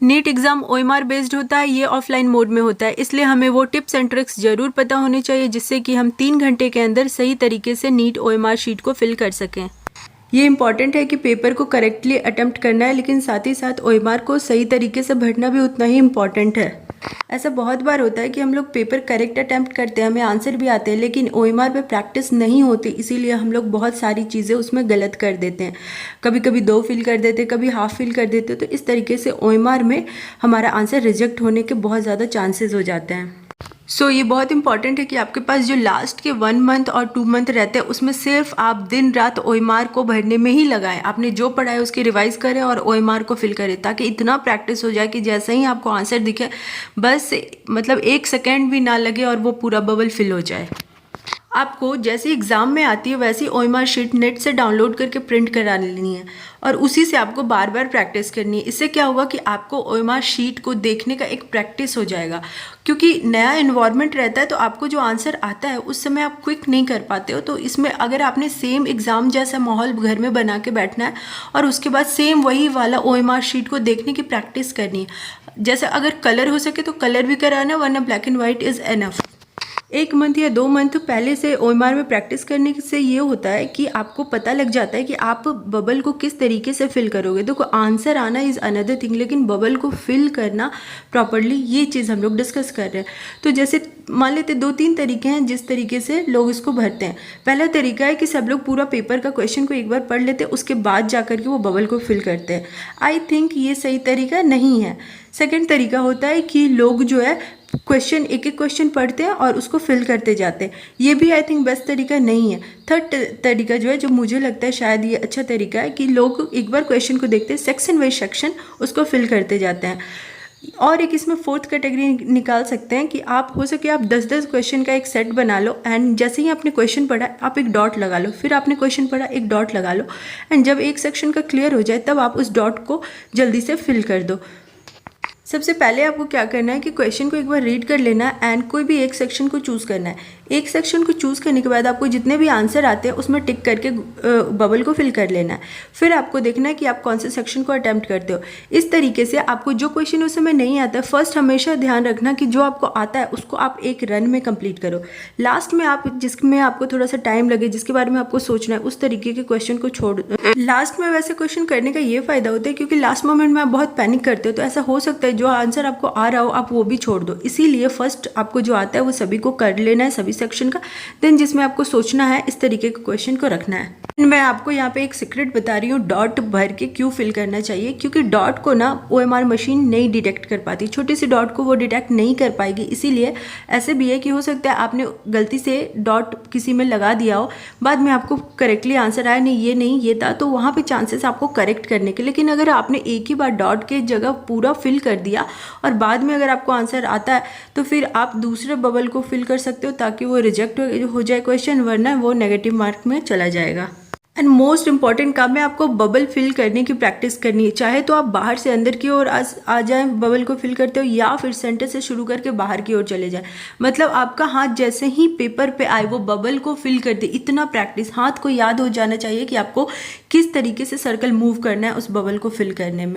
NEET exam OMR based होता है, ये ऑफलाइन मोड में होता है, इसलिए हमें वो टिप्स एंड ट्रिक्स ज़रूर पता होनी चाहिए जिससे कि हम 3 घंटे के अंदर सही तरीके से नीट ओएमआर शीट को फिल कर सकें। ये इंपॉर्टेंट है कि पेपर को करेक्टली अटेम्प्ट करना है, लेकिन साथ ही साथ ओएमआर को सही तरीके से भरना भी उतना ही इम्पॉर्टेंट है। ऐसा बहुत बार होता है कि हम लोग पेपर करेक्ट अटेम्प्ट करते हैं, हमें आंसर भी आते हैं, लेकिन ओएमआर पे प्रैक्टिस नहीं होती, इसीलिए हम लोग बहुत सारी चीज़ें उसमें गलत कर देते हैं। कभी कभी 2 फिल कर देते हैं, कभी हाफ फिल कर देते हैं, तो इस तरीके से ओएमआर में हमारा आंसर रिजेक्ट होने के बहुत ज़्यादा चांसेस हो जाते हैं। ये बहुत इंपॉर्टेंट है कि आपके पास जो लास्ट के 1 मंथ और 2 मंथ रहते हैं उसमें सिर्फ आप दिन रात ओएमआर को भरने में ही लगाएं। आपने जो पढ़ा है उसकी रिवाइज करें और ओएमआर को फिल करें, ताकि इतना प्रैक्टिस हो जाए कि जैसे ही आपको आंसर दिखे बस मतलब 1 सेकेंड भी ना लगे और वो पूरा बबल फिल हो जाए। आपको जैसे एग्ज़ाम में आती है वैसी ओएमआर शीट नेट से डाउनलोड करके प्रिंट करा लेनी है और उसी से आपको बार बार प्रैक्टिस करनी है। इससे क्या होगा कि आपको ओएमआर शीट को देखने का एक प्रैक्टिस हो जाएगा, क्योंकि नया इन्वायरमेंट रहता है तो आपको जो आंसर आता है उस समय आप क्विक नहीं कर पाते हो। तो इसमें अगर आपने सेम एग्ज़ाम जैसा माहौल घर में बना के बैठना है और उसके बाद सेम वही वाला ओएमआर शीट को देखने की प्रैक्टिस करनी है। जैसे अगर कलर हो सके तो कलर भी कराना, वरना black and white is enough. 1 month या 2 मंथ पहले से ओएमआर में प्रैक्टिस करने से ये होता है कि आपको पता लग जाता है कि आप बबल को किस तरीके से फिल करोगे। देखो आंसर आना इज़ अनदर थिंग, लेकिन बबल को फिल करना प्रॉपरली ये चीज़ हम लोग डिस्कस कर रहे हैं। तो जैसे मान लेते 2-3 तरीके हैं जिस तरीके से लोग इसको भरते हैं। पहला तरीका है कि सब लोग पूरा पेपर का क्वेश्चन को एक बार पढ़ लेते हैं, उसके बाद जा कर के वो बबल को फिल करते हैं। आई थिंक ये सही तरीका नहीं है। सेकेंड तरीका होता है कि लोग जो है क्वेश्चन एक एक क्वेश्चन पढ़ते हैं और उसको फिल करते जाते हैं, ये भी आई थिंक बेस्ट तरीका नहीं है। थर्ड तरीका जो है, जो मुझे लगता है शायद ये अच्छा तरीका है, कि लोग एक बार क्वेश्चन को देखते हैं, सेक्शन वाइज सेक्शन उसको फिल करते जाते हैं। और एक इसमें 4th कैटेगरी निकाल सकते हैं कि आप हो सके आप 10-10 क्वेश्चन का एक सेट बना लो एंड जैसे ही आपने क्वेश्चन पढ़ा आप एक डॉट लगा लो, फिर आपने क्वेश्चन पढ़ा एक डॉट लगा लो एंड जब एक सेक्शन का क्लियर हो जाए तब आप उस डॉट को जल्दी से फिल कर दो। सबसे पहले आपको क्या करना है कि क्वेश्चन को एक बार रीड कर लेना है एंड कोई भी एक सेक्शन को चूज़ करना है। एक सेक्शन को चूज़ करने के बाद आपको जितने भी आंसर आते हैं उसमें टिक करके बबल को फिल कर लेना है। फिर आपको देखना है कि आप कौन से सेक्शन को अटैम्प्ट करते हो। इस तरीके से आपको जो क्वेश्चन उस समय नहीं आता है, फर्स्ट हमेशा ध्यान रखना कि जो आपको आता है उसको आप एक रन में कंप्लीट करो। लास्ट में आप जिसमें आपको थोड़ा सा टाइम लगे, जिसके बारे में आपको सोचना है, उस तरीके के क्वेश्चन को छोड़ दो। लास्ट में वैसे क्वेश्चन करने का ये फ़ायदा होता है क्योंकि लास्ट मोमेंट में आप बहुत पैनिक करते हो, तो ऐसा हो सकता है जो आंसर आपको आ रहा हो आप वो भी छोड़ दो। इसीलिए फर्स्ट आपको जो आता है वो सभी को कर लेना है, सभी सेक्शन का, देन जिसमें आपको सोचना है इस तरीके के क्वेश्चन को रखना है। मैं आपको यहाँ पे एक सीक्रेट बता रही हूँ, डॉट भर के क्यों फिल करना चाहिए, क्योंकि डॉट को ना ओएमआर मशीन नहीं डिटेक्ट कर पाती, छोटी सी डॉट को वो डिटेक्ट नहीं कर पाएगी। इसीलिए ऐसे भी है कि हो सकता है आपने गलती से डॉट किसी में लगा दिया हो, बाद में आपको करेक्टली आंसर आया नहीं ये था, तो वहाँ पे चांसेस आपको करेक्ट करने के। लेकिन अगर आपने एक ही बार डॉट के जगह पूरा फिल कर दिया और बाद में अगर आपको आंसर आता है तो फिर आप दूसरे बबल को फिल कर सकते हो ताकि वो रिजेक्ट हो जाए क्वेश्चन, वरना वो नेगेटिव मार्क में चला जाएगा। एंड मोस्ट इंपॉर्टेंट काम है आपको बबल फिल करने की प्रैक्टिस करनी है। चाहे तो आप बाहर से अंदर की ओर आ जाएं, बबल को फिल करते हो, या फिर सेंटर से शुरू करके बाहर की ओर चले जाएं। मतलब आपका हाथ जैसे ही पेपर पे आए वो बबल को फिल कर दे, इतना प्रैक्टिस। हाथ को याद हो जाना चाहिए कि आपको किस तरीके से सर्कल मूव करना है उस बबल को फिल करने में।